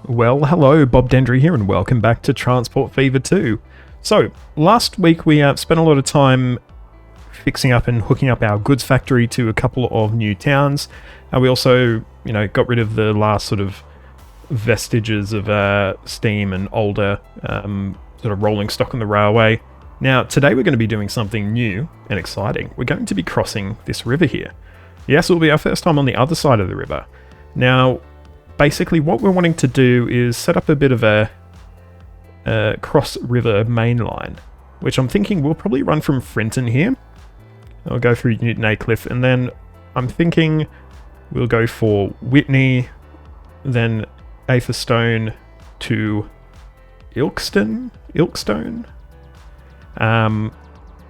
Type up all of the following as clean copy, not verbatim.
Well, hello, Bob Dendry here, and welcome back to Transport Fever 2. So, last week we spent a lot of time fixing up and hooking up our goods factory to a couple of new towns. We also, got rid of the last sort of vestiges of steam and older sort of rolling stock on the railway. Now, today we're going to be doing something new and exciting. We're going to be crossing this river here. Yes, it will be our first time on the other side of the river. Now, basically what we're wanting to do is set up a bit of a cross-river main line, which I'm thinking we'll probably run from Frinton here. I'll go through Newton Aycliffe, and then I'm thinking we'll go for Whitney, then Atherstone to Ilkstone,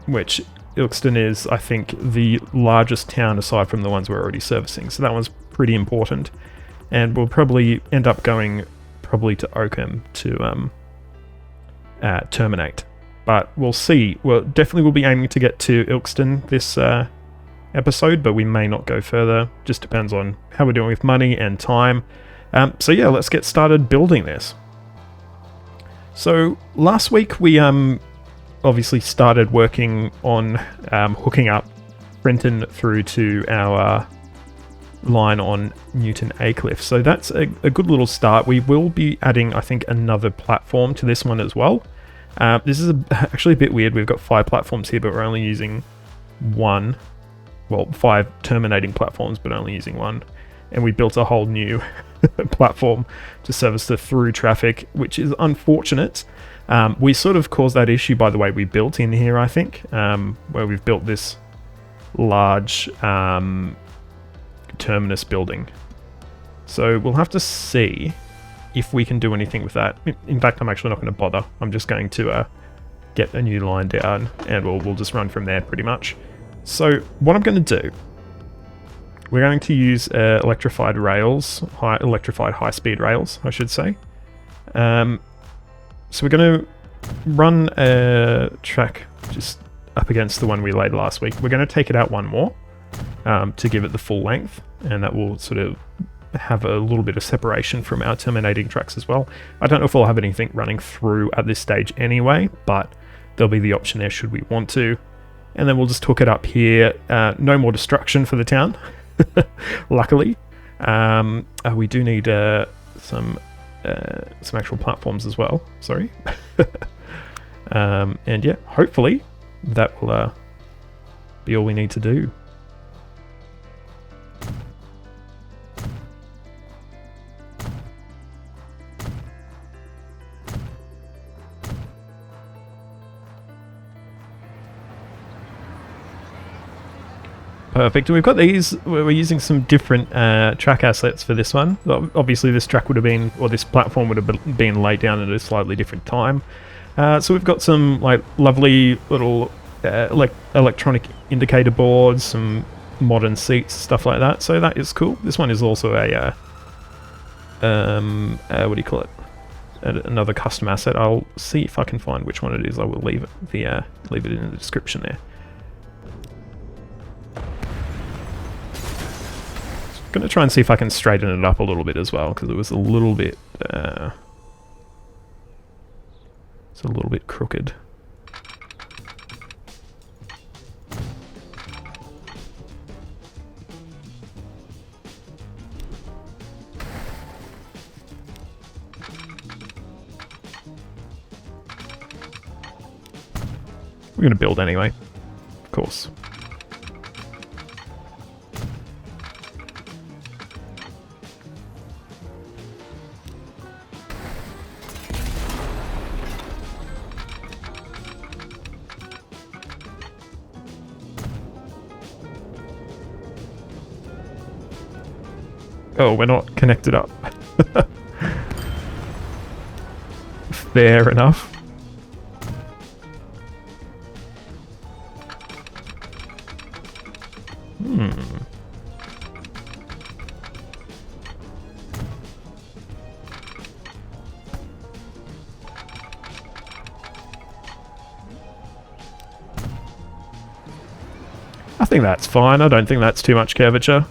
which Ilkstone is, I think, the largest town aside from the ones we're already servicing, so that one's pretty important. And we'll probably end up going to Oakham to terminate. But we'll see. Well, definitely we'll be aiming to get to Ilkstone this episode, but we may not go further. Just depends on how we're doing with money and time. So yeah, let's get started building this. So last week we obviously started working on hooking up Frinton through to our line on Newton Aycliffe. So that's a good little start. We will be adding, I think, another platform to this one as well. This is actually a bit weird. We've got 5 platforms here, but we're only using one. Well, 5 terminating platforms, but only using one. And we built a whole new platform to service the through traffic, which is unfortunate. We sort of caused that issue by the way we built in here, I think, where we've built this large terminus building. So we'll have to see if we can do anything with that. In fact, I'm actually not going to bother. I'm just going to get a new line down, and we'll just run from there pretty much. So what I'm going to do, we're going to use electrified high-speed rails, I should say. So we're going to run a track just up against the one we laid last week. We're going to take it out one more to give it the full length, and that will sort of have a little bit of separation from our terminating tracks as well. I don't know if we'll have anything running through at this stage anyway, but there'll be the option there should we want to. And then we'll just hook it up here. No more destruction for the town, luckily. We do need some actual platforms as well. Sorry. And yeah, hopefully that will be all we need to do. Perfect. And we've got these, we're using some different track assets for this one. Obviously this track would have been, or this platform would have been laid down at a slightly different time. So we've got some like lovely little electronic indicator boards, some modern seats, stuff like that. So that is cool. This one is also a, what do you call it? Another custom asset. I'll see if I can find which one it is. I will leave it in the description there. Going to try and see if I can straighten it up a little bit as well, because it was a little bit it's a little bit crooked. We're going to build anyway, of course. Oh, we're not connected up. Fair enough. I think that's fine. I don't think that's too much curvature.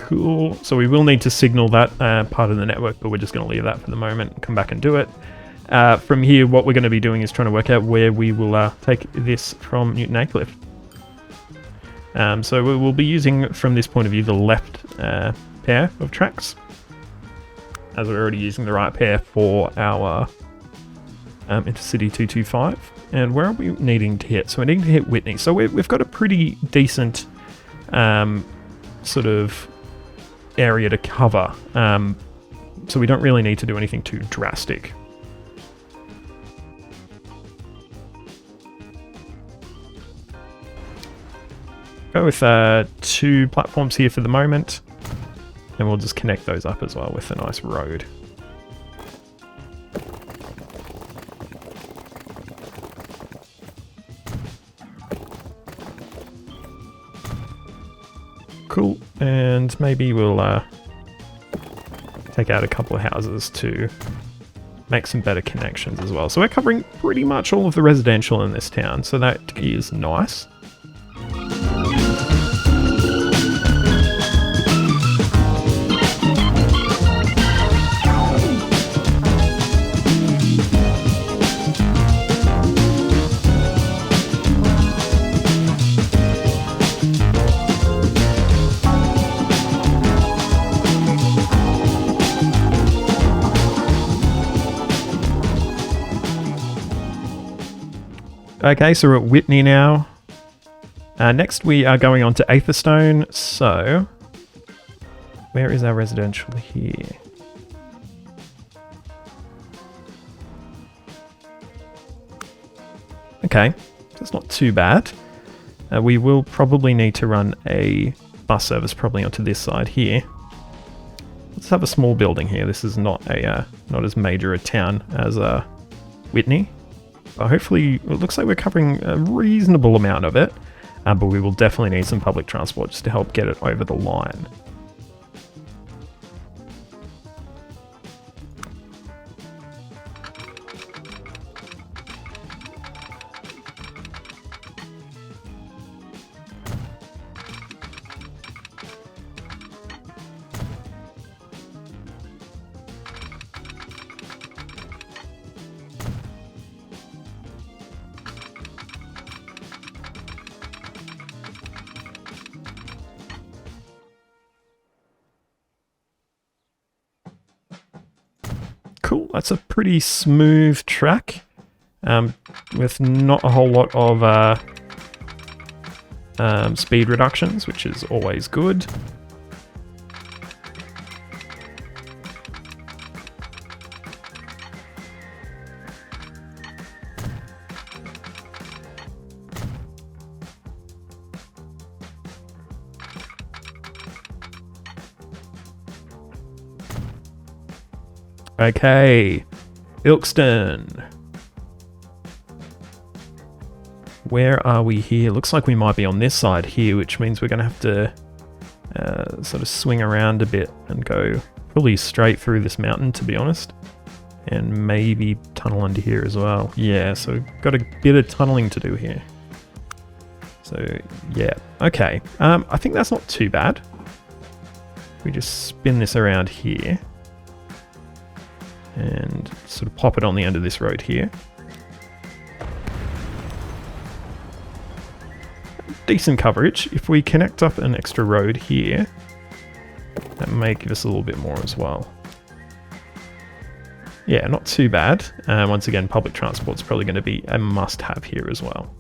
Cool. So we will need to signal that part of the network, but we're just going to leave that for the moment and come back and do it. From here, what we're going to be doing is trying to work out where we will take this from Newton Aycliffe. So we will be using, from this point of view, the left pair of tracks, as we're already using the right pair for our Intercity 225. And where are we needing to hit? So we're needing to hit Whitney. So we've got a pretty decent sort of area to cover. So we don't really need to do anything too drastic. Go with 2 platforms here for the moment, and we'll just connect those up as well with a nice road. Cool, and maybe we'll take out a couple of houses to make some better connections as well. So we're covering pretty much all of the residential in this town, so that is nice. Okay, so we're at Whitney now. Next we are going on to Atherstone, so where is our residential here? Okay, that's not too bad. We will probably need to run a bus service probably onto this side here. Let's have a small building here. This is not as major a town as Whitney. Hopefully, it looks like we're covering a reasonable amount of it, but we will definitely need some public transport just to help get it over the line. Cool, that's a pretty smooth track with not a whole lot of speed reductions, which is always good. Okay, Ilkeston. Where are we here? Looks like we might be on this side here, which means we're going to have to sort of swing around a bit and go probably straight through this mountain, to be honest. And maybe tunnel under here as well. Yeah, so we've got a bit of tunneling to do here. So, yeah. Okay, I think that's not too bad. We just spin this around here and sort of pop it on the end of this road here. Decent coverage. If we connect up an extra road here, that may give us a little bit more as well. Yeah, not too bad. Once again, public transport's probably going to be a must-have here as well.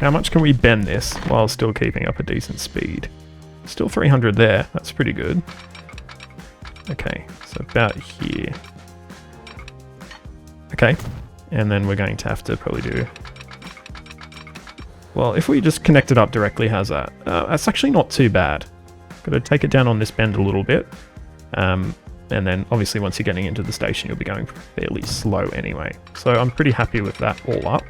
How much can we bend this while still keeping up a decent speed? Still 300 there, that's pretty good. Okay, so about here. Okay, and then we're going to have to probably do... Well, if we just connect it up directly, how's that? That's actually not too bad. Got to take it down on this bend a little bit. And And then obviously once you're getting into the station, you'll be going fairly slow anyway. So I'm pretty happy with that all up.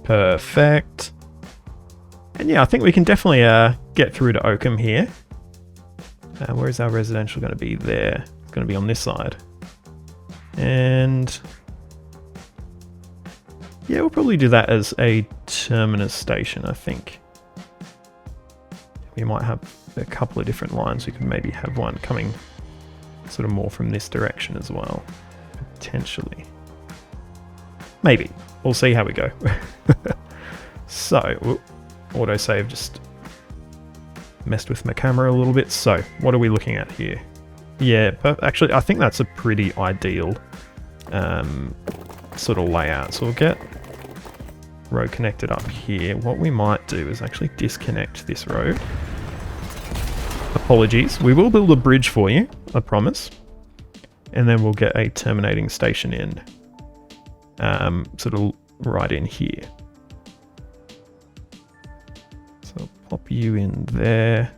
Perfect. And yeah, I think we can definitely get through to Oakham here. Where is our residential going to be? There. It's going to be on this side. And yeah, we'll probably do that as a terminus station, I think. We might have a couple of different lines. We could maybe have one coming sort of more from this direction as well. Potentially. Maybe. We'll see how we go. So, autosave just messed with my camera a little bit. So, what are we looking at here? Yeah, actually, I think that's a pretty ideal sort of layout. So we'll get road connected up here. What we might do is actually disconnect this road. Apologies. We will build a bridge for you, I promise. And then we'll get a terminating station in. Sort of right in here. So I'll pop you in there.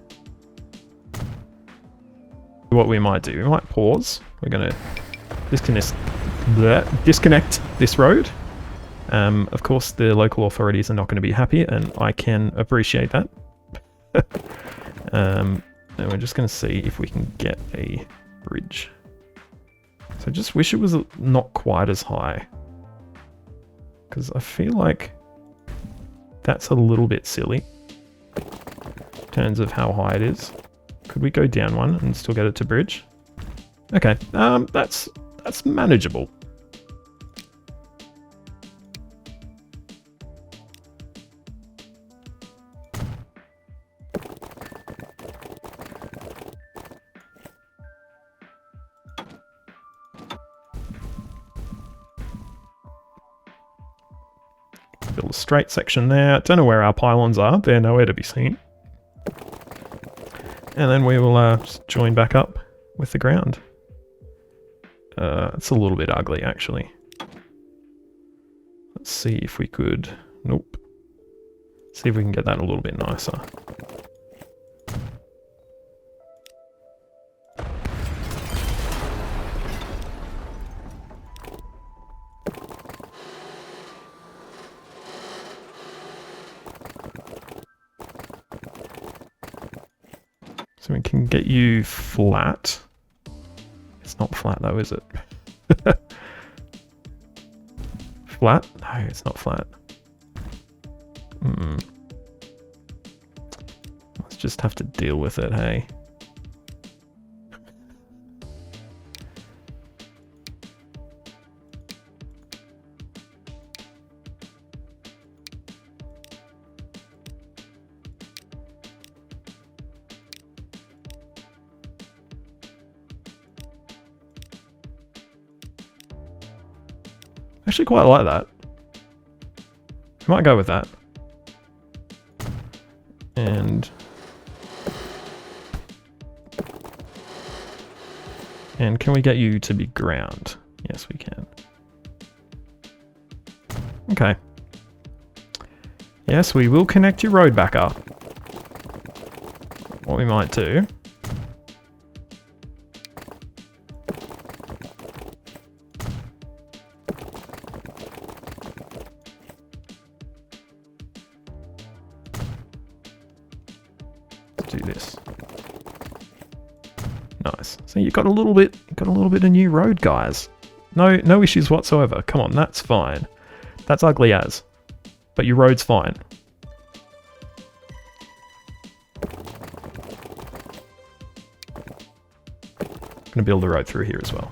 What we might do, we might pause. We're going to disconnect this road. Of course, the local authorities are not going to be happy, and I can appreciate that. And we're just going to see if we can get a bridge. So I just wish it was not quite as high. Because I feel like that's a little bit silly in terms of how high it is. Could we go down one and still get it to bridge? Okay, that's manageable. Build a straight section there. Don't know where our pylons are. They're nowhere to be seen. And then we will just join back up with the ground. It's a little bit ugly, actually. Let's see if we could... Nope. See if we can get that a little bit nicer. So we can get you flat. It's not flat though, is it? Flat? No, it's not flat. Let's just have to deal with it, hey? Actually quite like that. Might go with that. And can we get you to be ground? Yes, we can. Okay. Yes, we will connect your road back up. What we might do... do this. Nice. So you got a little bit of new road, guys. No issues whatsoever. Come on, that's fine. That's ugly as, but your road's fine. Gonna build a road through here as well.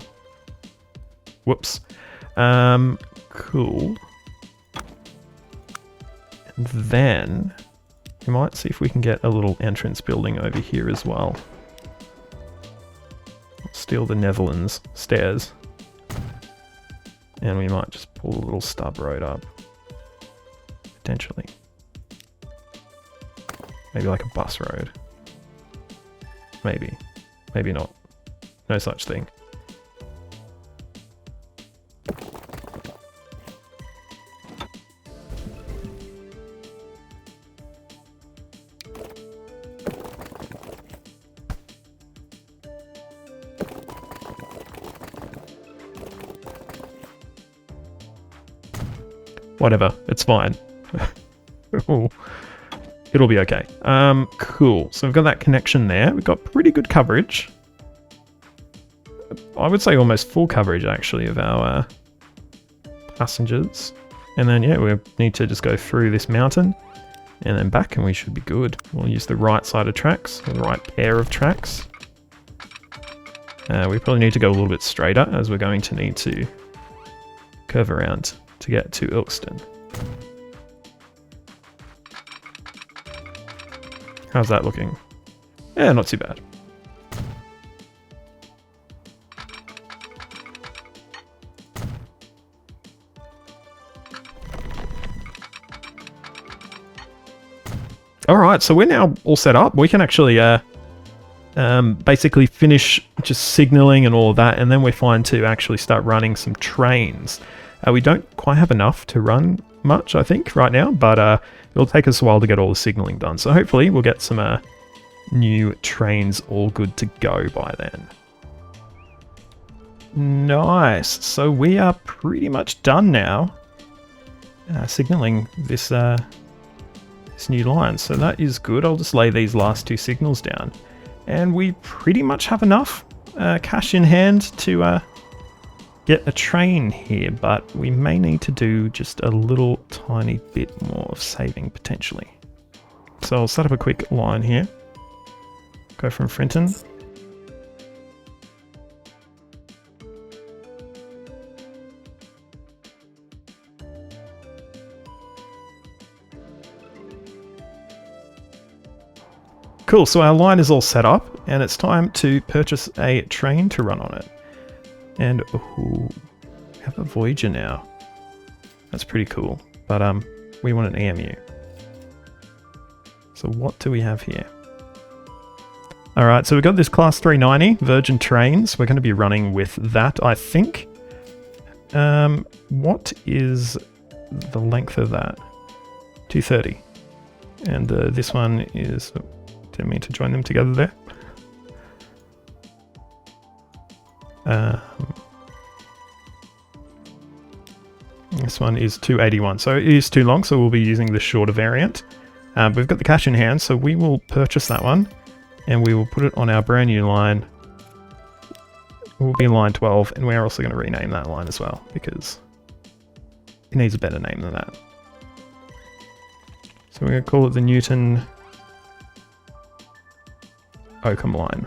Whoops. Cool. And then we might see if we can get a little entrance building over here as well. Steal the Netherlands stairs. And we might just pull a little stub road up. potentially. Maybe like a bus road. Maybe. Maybe not. No such thing. Whatever, it's fine. It'll be okay. Cool. So we've got that connection there. We've got pretty good coverage. I would say almost full coverage, actually, of our passengers. And then, yeah, we need to just go through this mountain and then back, and we should be good. We'll use the right side of tracks, or the right pair of tracks. We probably need to go a little bit straighter, as we're going to need to curve around to get to Ilkeston. How's that looking? Yeah, not too bad. Alright, so we're now all set up. We can actually basically finish just signaling and all of that, and then we're fine to actually start running some trains. We don't quite have enough to run much, I think, right now, but it'll take us a while to get all the signaling done. So hopefully we'll get some new trains all good to go by then. Nice. So we are pretty much done now signaling this this new line. So that is good. I'll just lay these last two signals down. And we pretty much have enough cash in hand to get a train here, but we may need to do just a little tiny bit more of saving potentially. So I'll set up a quick line here. Go from Frinton. Cool, so our line is all set up, and it's time to purchase a train to run on it. And ooh, we have a Voyager now. That's pretty cool, but we want an EMU. So what do we have here? Alright, so we've got this Class 390 Virgin Trains. We're going to be running with that, I think. What is the length of that? 230. And this one is... didn't mean to join them together there. This one is 281, so it is too long, so we'll be using the shorter variant. We've got the cash in hand, so we will purchase that one, and we will put it on our brand new line. It will be line 12, and we're also going to rename that line as well, because it needs a better name than that. So we're going to call it the Newton Oakham line.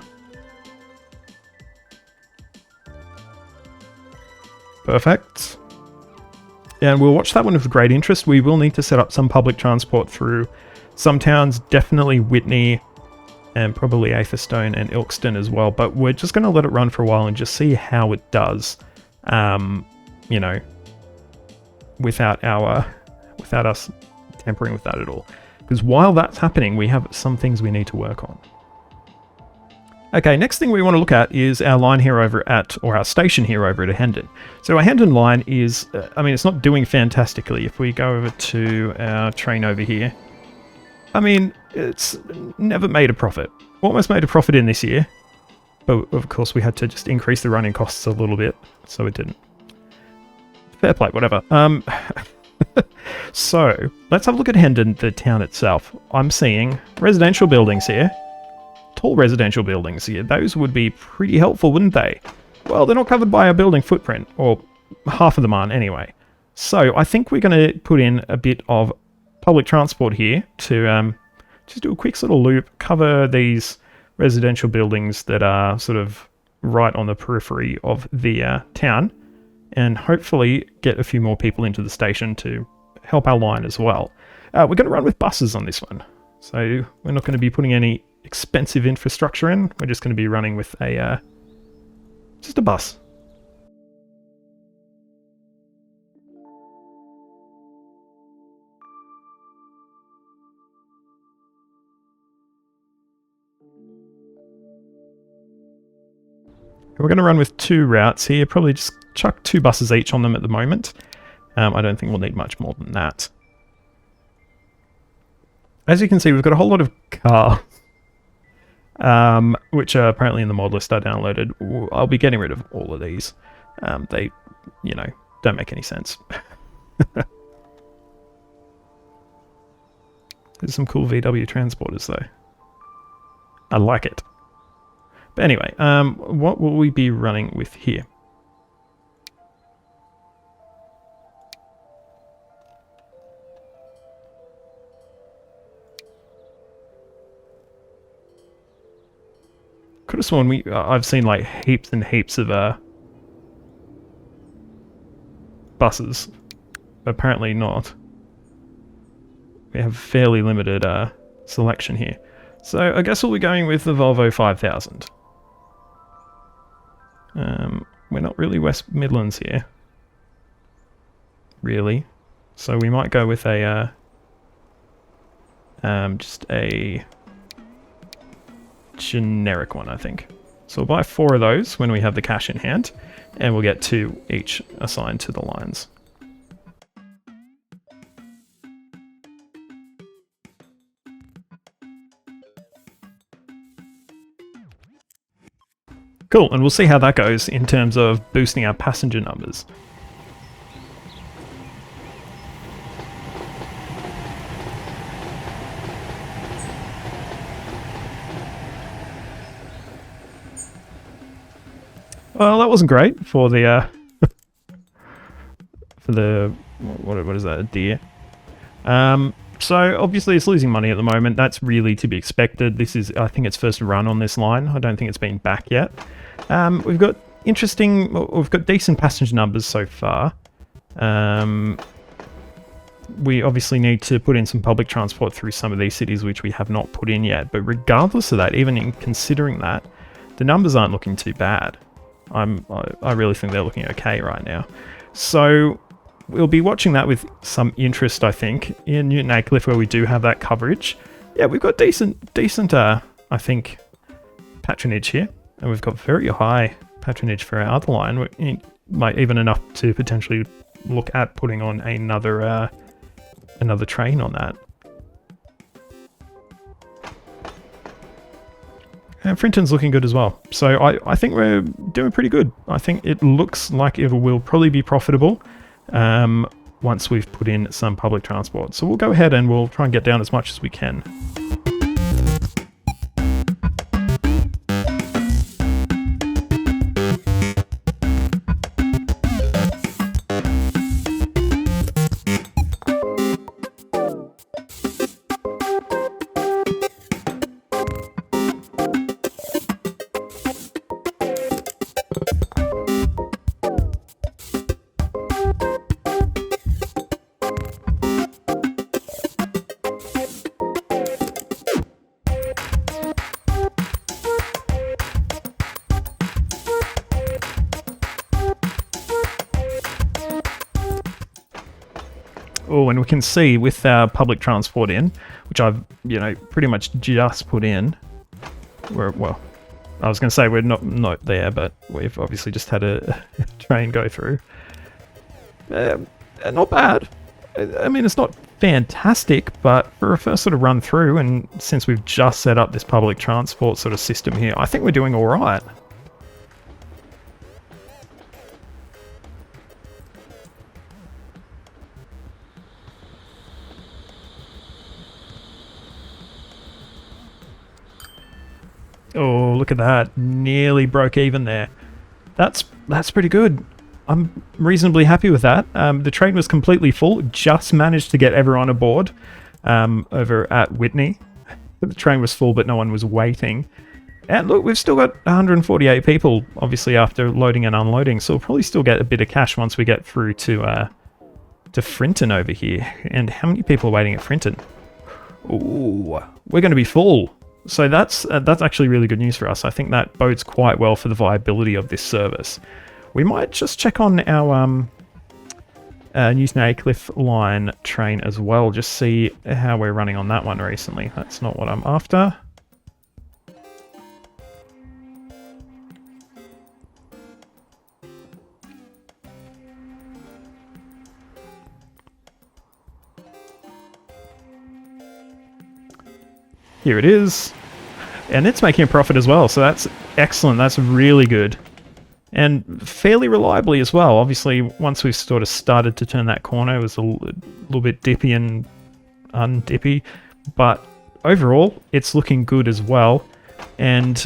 Perfect. And we'll watch that one with great interest. We will need to set up some public transport through some towns, definitely Whitney and probably Atherstone and Ilkeston as well, but we're just going to let it run for a while and just see how it does, you know, without us tampering with that at all. Because while that's happening, we have some things we need to work on. Okay, next thing we want to look at is our line here over at, or our station here over at Hendon. So our Hendon line is, I mean, it's not doing fantastically. If we go over to our train over here, I mean, it's never made a profit. Almost made a profit in this year, but of course we had to just increase the running costs a little bit, so it didn't. Fair play, whatever. So, let's have a look at Hendon, the town itself. I'm seeing residential buildings here. Tall residential buildings here. Those would be pretty helpful, wouldn't they? Well, they're not covered by a building footprint, or half of them aren't anyway. So I think we're going to put in a bit of public transport here to just do a quick little loop, cover these residential buildings that are sort of right on the periphery of the town, and hopefully get a few more people into the station to help our line as well. We're going to run with buses on this one. So we're not going to be putting any expensive infrastructure in. We're just going to be running with a just a bus. We're going to run with 2 routes here, probably just chuck 2 buses each on them at the moment. I don't think we'll need much more than that. As you can see, we've got a whole lot of cars, which are apparently in the mod list I downloaded. I'll be getting rid of all of these. They, you know, don't make any sense. There's some cool VW transporters though. I like it. But anyway, what will we be running with here? Could have sworn I've seen like heaps and heaps of buses. Apparently not. We have fairly limited selection here. So I guess we'll be going with the Volvo 5000. We're not really West Midlands here. Really. So we might go with a just a generic one, I think. So we'll buy 4 of those when we have the cash in hand, and we'll get 2 each assigned to the lines. Cool, and we'll see how that goes in terms of boosting our passenger numbers. Well, that wasn't great for the for the what is that, a deer? So obviously it's losing money at the moment. That's really to be expected. This is, I think, its first run on this line. I don't think it's been back yet. We've got decent passenger numbers so far. We obviously need to put in some public transport through some of these cities, which we have not put in yet. But regardless of that, even in considering that, the numbers aren't looking too bad. I really think they're looking okay right now. So we'll be watching that with some interest, I think, in Newton Aycliffe, where we do have that coverage. Yeah, we've got decent, I think, patronage here, and we've got very high patronage for our other line. Might even enough to potentially look at putting on another train on that. And Frinton's looking good as well. So I think we're doing pretty good. I think it looks like it will probably be profitable once we've put in some public transport. So we'll go ahead and we'll try and get down as much as we can. Oh, and we can see with our public transport in, which I've, pretty much just put in. Well, I was going to say we're not there, but we've obviously just had a train go through. Not bad. I mean, it's not fantastic, but for a first sort of run through, and since we've just set up this public transport sort of system here, I think we're doing all right. Oh, look at that. Nearly broke even there. That's pretty good. I'm reasonably happy with that. The train was completely full. Just managed to get everyone aboard over at Whitney. The train was full, but no one was waiting. And look, we've still got 148 people, obviously, after loading and unloading. So we'll probably still get a bit of cash once we get through to Frinton over here. And how many people are waiting at Frinton? Ooh, we're going to be full. So that's actually really good news for us. I think that bodes quite well for the viability of this service. We might just check on our Newton Aycliffe line train as well, just see how we're running on that one recently. That's not what I'm after. Here it is. And it's making a profit as well, so that's excellent. That's really good. And fairly reliably as well. Obviously, once we've sort of started to turn that corner, it was a little bit dippy and undippy. But overall, it's looking good as well. And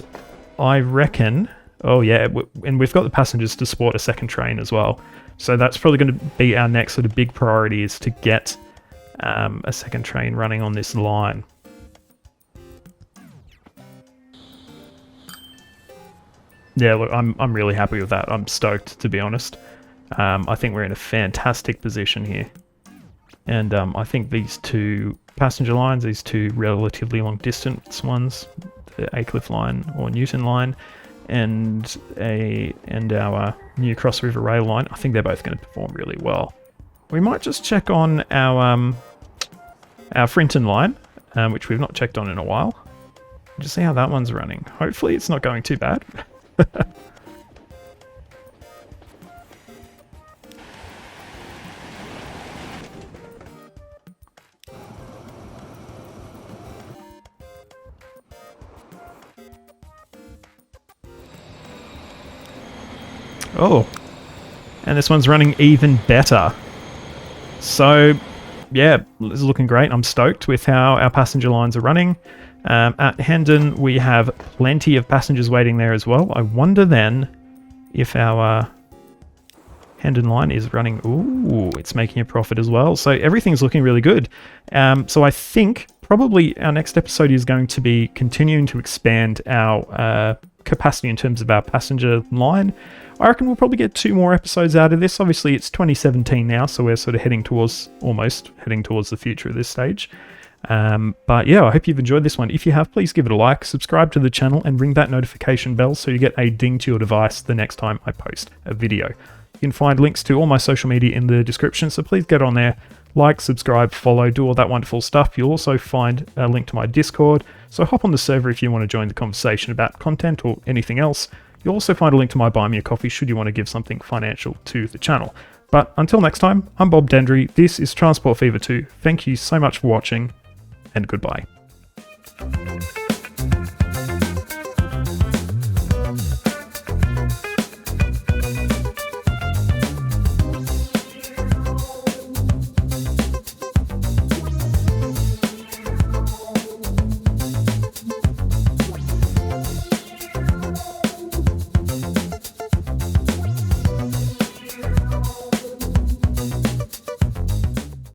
I reckon... Oh yeah, and we've got the passengers to support a second train as well. So that's probably going to be our next sort of big priority, is to get a second train running on this line. Yeah, look, I'm really happy with that. I'm stoked, to be honest. I think we're in a fantastic position here. And I think these two passenger lines, these two relatively long distance ones, the Aycliffe line or Newton line, and our new Cross River Rail line, I think they're both going to perform really well. We might just check on our Frinton line, which we've not checked on in a while. Just see how that one's running. Hopefully it's not going too bad. Oh, and this one's running even better. So, yeah, it's looking great. I'm stoked with how our passenger lines are running. At Hendon, we have plenty of passengers waiting there as well. I wonder then if our Hendon line is running... Ooh, it's making a profit as well. So everything's looking really good. So I think probably our next episode is going to be continuing to expand our capacity in terms of our passenger line. I reckon we'll probably get 2 more episodes out of this. Obviously, it's 2017 now, so we're sort of almost heading towards the future at this stage. But yeah, I hope you've enjoyed this one. If you have, please give it a like, subscribe to the channel, and ring that notification bell so you get a ding to your device the next time I post a video. You can find links to all my social media in the description, so please get on there, like, subscribe, follow, do all that wonderful stuff. You'll also find a link to my Discord, so hop on the server if you want to join the conversation about content or anything else. You'll also find a link to my Buy Me a Coffee should you want to give something financial to the channel. But until next time, I'm Bob Dendry, this is Transport Fever 2. Thank you so much for watching, and goodbye.